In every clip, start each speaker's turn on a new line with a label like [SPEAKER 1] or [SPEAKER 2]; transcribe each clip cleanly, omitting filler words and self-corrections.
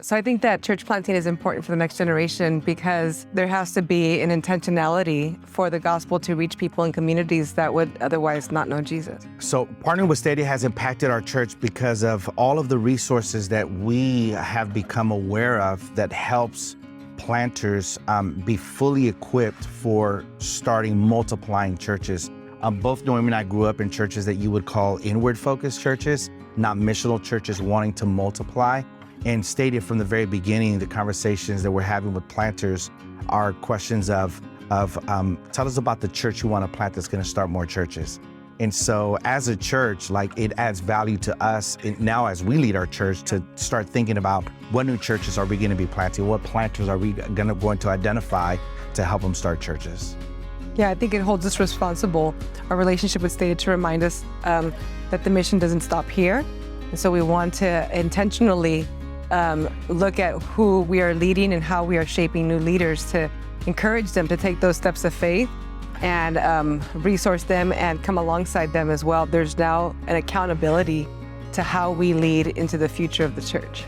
[SPEAKER 1] So I think that church planting is important for the next generation because there has to be an intentionality for the gospel to reach people in communities that would otherwise not know Jesus.
[SPEAKER 2] So partnering with Stadia has impacted our church because of all of the resources that we have become aware of that helps planters be fully equipped for starting multiplying churches. Both Noemi and I grew up in churches that you would call inward-focused churches, not missional churches wanting to multiply. And Stadia, from the very beginning, the conversations that we're having with planters are questions of tell us about the church you want to plant that's going to start more churches. And so as a church, like, it adds value to us now as we lead our church to start thinking about what new churches are we going to be planting, what planters are we going to identify to help them start churches.
[SPEAKER 1] Yeah, I think it holds us responsible, our relationship with Stadia, to remind us that the mission doesn't stop here. And so we want to intentionally look at who we are leading and how we are shaping new leaders to encourage them to take those steps of faith and resource them and come alongside them as well. There's now an accountability to how we lead into the future of the church.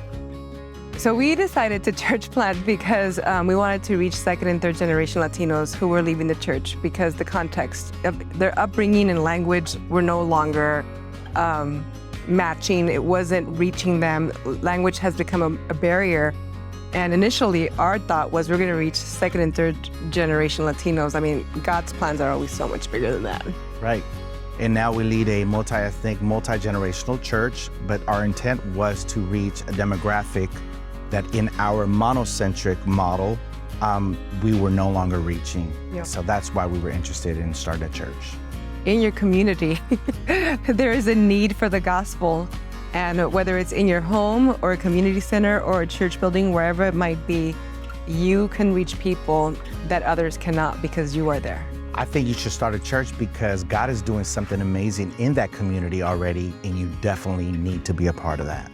[SPEAKER 1] So we decided to church plant because we wanted to reach second and third generation Latinos who were leaving the church because the context of their upbringing and language were no longer matching. It wasn't reaching them. Language has become a barrier. And initially, our thought was we're going to reach second and third generation Latinos. I mean, God's plans are always so much bigger than that.
[SPEAKER 2] Right. And now we lead a multi-ethnic, multi-generational church, but our intent was to reach a demographic that in our monocentric model, we were no longer reaching.
[SPEAKER 1] Yep.
[SPEAKER 2] So that's why we were interested in starting a church.
[SPEAKER 1] In your community, there is a need for the gospel. And whether it's in your home or a community center or a church building, wherever it might be, you can reach people that others cannot because you are there.
[SPEAKER 2] I think you should start a church because God is doing something amazing in that community already, and you definitely need to be a part of that.